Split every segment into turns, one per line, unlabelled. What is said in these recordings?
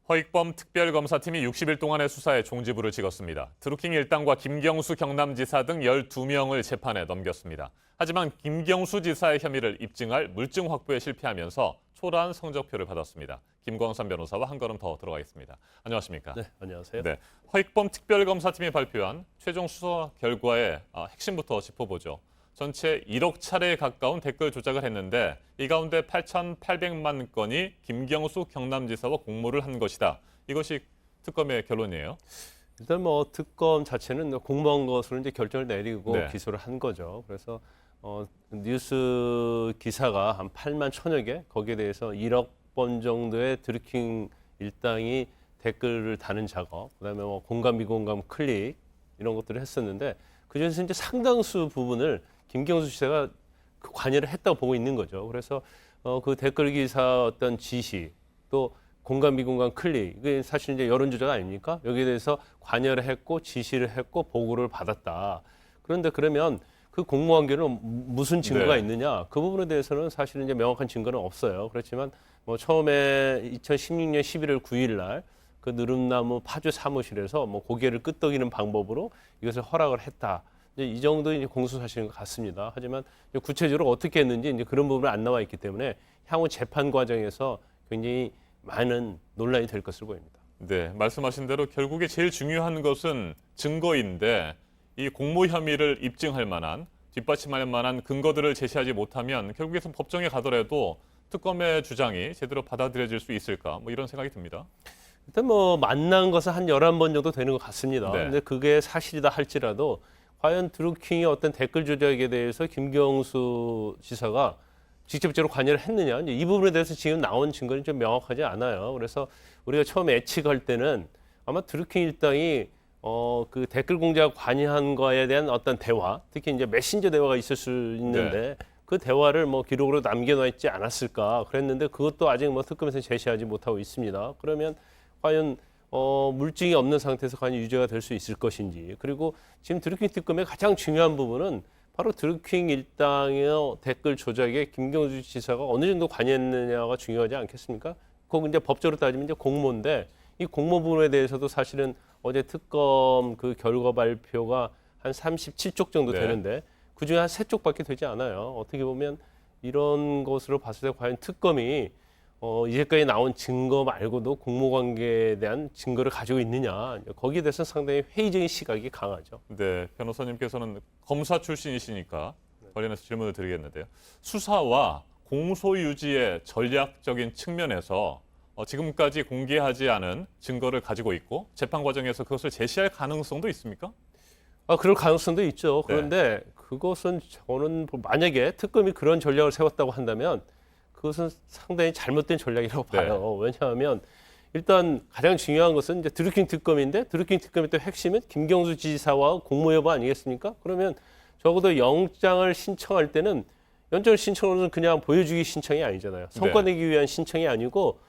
허익범 특별검사팀이 60일 동안의 수사에 종지부를 찍었습니다. 드루킹 일당과 김경수 경남지사 등 12명을 재판에 넘겼습니다. 하지만 김경수 지사의 혐의를 입증할 물증 확보에 실패하면서 초라한 성적표를 받았습니다. 김광삼 변호사와 한 걸음 더 들어가 있습니다. 안녕하십니까?
네, 안녕하세요.
네, 허익범 특별검사팀이 발표한 최종 수사 결과의 핵심부터 짚어보죠. 전체 1억 차례에 가까운 댓글 조작을 했는데 이 가운데 8,800만 건이 김경수 경남지사와 공모를 한 것이다. 이것이 특검의 결론이에요.
일단 뭐 특검 자체는 공모한 것으로 이제 결정을 내리고
네.
기소를 한 거죠. 그래서 뉴스 기사가 한 8만 1천여 개, 거기에 대해서 1억 번 정도의 드루킹 일당이 댓글을 다는 작업, 그다음에 뭐 공감 비공감 클릭 이런 것들을 했었는데 그중에서 이제 상당수 부분을 김경수 지사가 관여를 했다고 보고 있는 거죠. 그래서 그 댓글 기사 어떤 지시 또 공감 비공감 클릭 이게 사실 이제 여론 조작 아닙니까? 여기에 대해서 관여를 했고 지시를 했고 보고를 받았다. 그런데 그러면 그 공모한 게는 무슨 증거가
네.
있느냐? 그 부분에 대해서는 사실은 이제 명확한 증거는 없어요. 그렇지만 뭐 처음에 2016년 11월 9일 날 그 느릅나무 파주 사무실에서 뭐 고개를 끄덕이는 방법으로 이것을 허락을 했다. 이제 이 정도 이제 공소 사실인 것 같습니다. 하지만 이제 구체적으로 어떻게 했는지 이제 그런 부분은 안 나와 있기 때문에 향후 재판 과정에서 굉장히 많은 논란이 될 것으로 보입니다.
네, 말씀하신 대로 결국에 제일 중요한 것은 증거인데 이 공모 혐의를 입증할 만한, 뒷받침할 만한 근거들을 제시하지 못하면 결국에는 법정에 가더라도 특검의 주장이 제대로 받아들여질 수 있을까? 뭐 이런 생각이 듭니다.
일단 뭐 만난 것은 한 11번 정도 되는 것 같습니다.
네.
근데 그게 사실이다 할지라도 과연 드루킹의 어떤 댓글 조작에 대해서 김경수 지사가 직접적으로 관여를 했느냐, 이제 이 부분에 대해서 지금 나온 증거는 좀 명확하지 않아요. 그래서 우리가 처음 예측할 때는 아마 드루킹 일당이 그 댓글 공작 관여한 거에 대한 어떤 대화, 특히 이제 메신저 대화가 있을 수 있는데 그 대화를 뭐 기록으로 남겨놔 있지 않았을까 그랬는데 그것도 아직 뭐 특검에서 제시하지 못하고 있습니다. 그러면 과연 물증이 없는 상태에서 과연 유죄가 될 수 있을 것인지, 그리고 지금 드루킹 특검의 가장 중요한 부분은 바로 드루킹 일당의 댓글 조작에 김경수 지사가 어느 정도 관여했느냐가 중요하지 않겠습니까? 그거 이제 법적으로 따지면 이제 공모인데 이 공모 부분에 대해서도 사실은 어제 특검 그 결과 발표가 한 37쪽 정도
네.
되는데 그중에 한 3쪽밖에 되지 않아요. 어떻게 보면 이런 것으로 봤을 때 과연 특검이 이제까지 나온 증거 말고도 공모관계에 대한 증거를 가지고 있느냐, 거기에 대해서 상당히 회의적인 시각이 강하죠.
네, 변호사님께서는 검사 출신이시니까 관련해서 질문을 드리겠는데요. 수사와 공소 유지의 전략적인 측면에서 지금까지 공개하지 않은 증거를 가지고 있고 재판 과정에서 그것을 제시할 가능성도 있습니까?
그럴 가능성도 있죠. 그런데 그것은 저는 만약에 특검이 그런 전략을 세웠다고 한다면 그것은 상당히 잘못된 전략이라고 봐요. 왜냐하면 일단 가장 중요한 것은 이제 드루킹 특검인데 드루킹 특검의 또 핵심은 김경수 지사와 공모 여부 아니겠습니까? 그러면 적어도 영장을 신청할 때는 영장을 신청은 그냥 보여주기 신청이 아니잖아요. 성과 내기 위한 신청이 아니고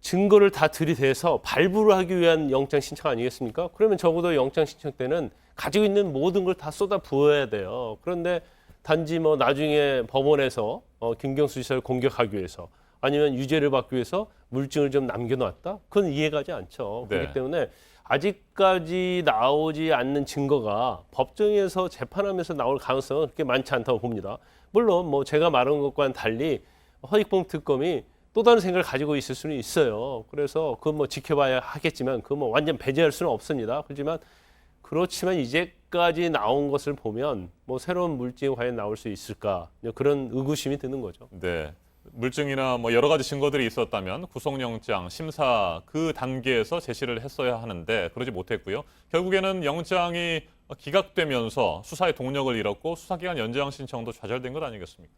증거를 다 들이대서 발부를 하기 위한 영장 신청 아니겠습니까? 그러면 적어도 영장 신청 때는 가지고 있는 모든 걸 다 쏟아 부어야 돼요. 그런데 단지 뭐 나중에 법원에서 김경수 지사를 공격하기 위해서 아니면 유죄를 받기 위해서 물증을 좀 남겨놨다? 그건 이해가지 않죠.
네.
그렇기 때문에 아직까지 나오지 않는 증거가 법정에서 재판하면서 나올 가능성은 그렇게 많지 않다고 봅니다. 물론 뭐 제가 말한 것과는 달리 허익범 특검이 또 다른 생각을 가지고 있을 수는 있어요. 그래서 그건 뭐 지켜봐야 하겠지만 그건 뭐 완전 배제할 수는 없습니다. 그렇지만 이제까지 나온 것을 보면 뭐 새로운 물증이 과연 나올 수 있을까, 그런 의구심이 드는 거죠.
네. 물증이나 뭐 여러 가지 증거들이 있었다면 구속영장 심사 그 단계에서 제시를 했어야 하는데 그러지 못했고요. 결국에는 영장이 기각되면서 수사의 동력을 잃었고 수사기간 연장 신청도 좌절된 것 아니겠습니까?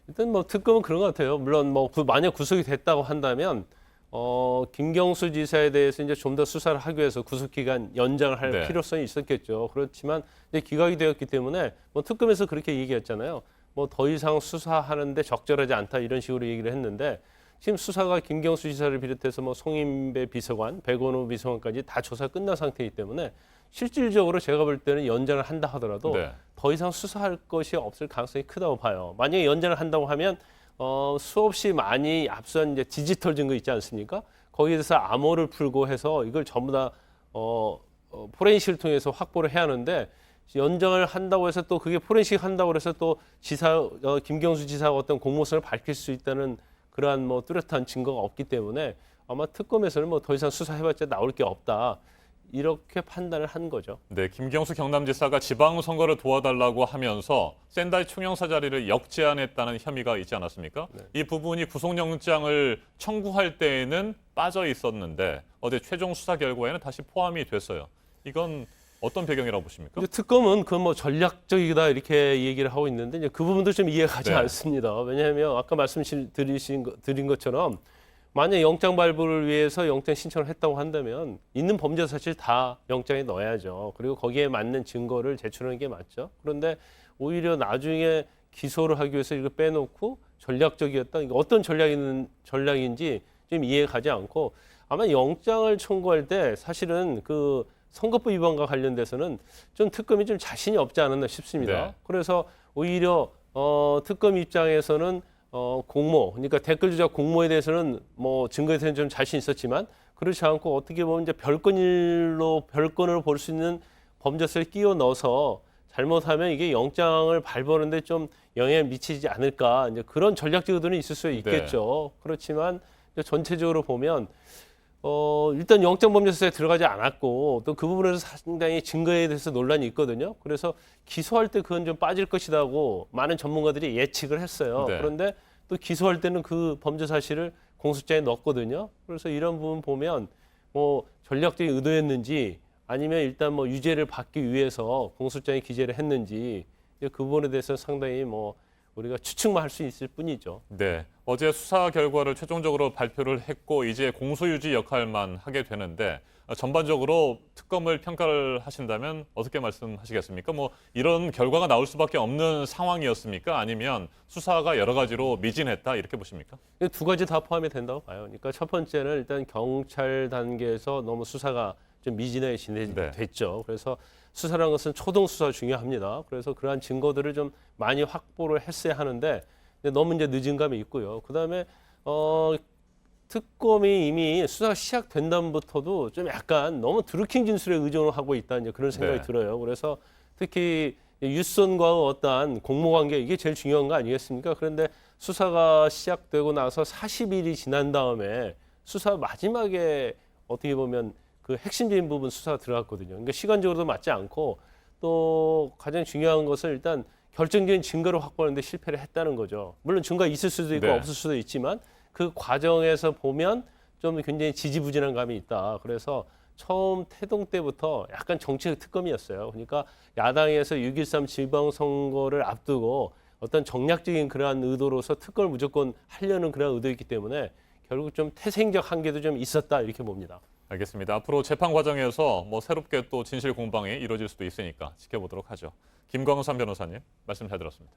일단 뭐 특검은 그런 것 같아요. 물론 뭐 만약 구속이 됐다고 한다면 김경수 지사에 대해서 이제 좀 더 수사를 하기 위해서 구속 기간 연장을 할 필요성이 있었겠죠. 그렇지만 이제 기각이 되었기 때문에 뭐 특검에서 그렇게 얘기했잖아요. 뭐 더 이상 수사하는데 적절하지 않다 이런 식으로 얘기를 했는데 지금 수사가 김경수 지사를 비롯해서 뭐 송임배 비서관, 백원우 비서관까지 다 조사 끝난 상태이기 때문에 실질적으로 제가 볼 때는 연장을 한다 하더라도 더 이상 수사할 것이 없을 가능성이 크다고 봐요. 만약에 연장을 한다고 하면 수없이 많이 앞선 이제 디지털 증거 있지 않습니까? 거기에 대해서 암호를 풀고 해서 이걸 전부 다 포렌식을 통해서 확보를 해야 하는데 연장을 한다고 해서 또 그게 포렌식 한다고 해서 또 김경수 지사가 어떤 공모성을 밝힐 수 있다는 그러한 뭐 뚜렷한 증거가 없기 때문에 아마 특검에서는 뭐 더 이상 수사해봤자 나올 게 없다. 이렇게 판단을 한 거죠.
네, 김경수 경남지사가 지방선거를 도와달라고 하면서 샌다이 총영사 자리를 역제안했다는 혐의가 있지 않았습니까?
네.
이 부분이 구속영장을 청구할 때에는 빠져 있었는데 어제 최종 수사 결과에는 다시 포함이 됐어요. 이건 어떤 배경이라고 보십니까?
근데 특검은 그 뭐 전략적이다 이렇게 얘기를 하고 있는데 이제 그 부분도 좀 이해가 가지
네.
않습니다. 왜냐하면 아까 드린 것처럼 만약 영장 발부를 위해서 영장 신청을 했다고 한다면 있는 범죄 사실 다 영장에 넣어야죠. 그리고 거기에 맞는 증거를 제출하는 게 맞죠. 그런데 오히려 나중에 기소를 하기 위해서 이거 빼놓고 전략적이었다. 이게 어떤 전략인지 좀 이해가 가지 않고 아마 영장을 청구할 때 사실은 그 선거법 위반과 관련돼서는 좀 특검이 좀 자신이 없지 않았나 싶습니다.
네.
그래서 오히려 특검 입장에서는 공모, 그러니까 댓글 조작 공모에 대해서는 뭐 증거에 대해서는 좀 자신 있었지만 그렇지 않고 어떻게 보면 이제 별건으로 볼 수 있는 범죄를 끼워 넣어서 잘못하면 이게 영장을 발부하는데 좀 영향을 미치지 않을까 이제 그런 전략적 의도는 있을 수 있겠죠. 그렇지만 이제 전체적으로 보면 일단 영장범죄수사에 들어가지 않았고 또 그 부분에서 상당히 증거에 대해서 논란이 있거든요. 그래서 기소할 때 그건 좀 빠질 것이라고 많은 전문가들이 예측을 했어요.
네.
그런데 또 기소할 때는 그 범죄 사실을 공소장에 넣었거든요. 그래서 이런 부분 보면 뭐 전략적인 의도였는지 아니면 일단 뭐 유죄를 받기 위해서 공소장에 기재를 했는지 그 부분에 대해서 상당히 뭐 우리가 추측만 할 수 있을 뿐이죠.
네, 어제 수사 결과를 최종적으로 발표를 했고 이제 공소유지 역할만 하게 되는데 전반적으로 특검을 평가를 하신다면 어떻게 말씀하시겠습니까? 뭐 이런 결과가 나올 수밖에 없는 상황이었습니까? 아니면 수사가 여러 가지로 미진했다 이렇게 보십니까?
두 가지 다 포함이 된다고 봐요. 그러니까 첫 번째는 일단 경찰 단계에서 너무 수사가 좀 미진하게 진행됐죠. 그래서 수사라는 것은 초동 수사 중요합니다. 그래서 그러한 증거들을 좀 많이 확보를 했어야 하는데 너무 이제 늦은 감이 있고요. 그다음에 특검이 이미 수사가 시작된 다음부터도 좀 약간 너무 드루킹 진술에 의존을 하고 있다 이제 그런 생각이
네.
들어요. 그래서 특히 유선과의 어떠한 공모관계 이게 제일 중요한 거 아니겠습니까? 그런데 수사가 시작되고 나서 40일이 지난 다음에 수사 마지막에 어떻게 보면 그 핵심적인 부분 수사가 들어갔거든요. 그러니까 시간적으로도 맞지 않고 또 가장 중요한 것은 일단 결정적인 증거를 확보하는데 실패를 했다는 거죠. 물론 증거가 있을 수도 있고
네.
없을 수도 있지만 그 과정에서 보면 좀 굉장히 지지부진한 감이 있다. 그래서 처음 태동 때부터 약간 정치적 특검이었어요. 그러니까 야당에서 6.13 지방선거를 앞두고 어떤 정략적인 그러한 의도로서 특검을 무조건 하려는 그런 의도였기 때문에 결국 좀 태생적 한계도 좀 있었다 이렇게 봅니다.
알겠습니다. 앞으로 재판 과정에서 뭐 새롭게 또 진실 공방이 이루어질 수도 있으니까 지켜보도록 하죠. 김광삼 변호사님 말씀 잘 들었습니다.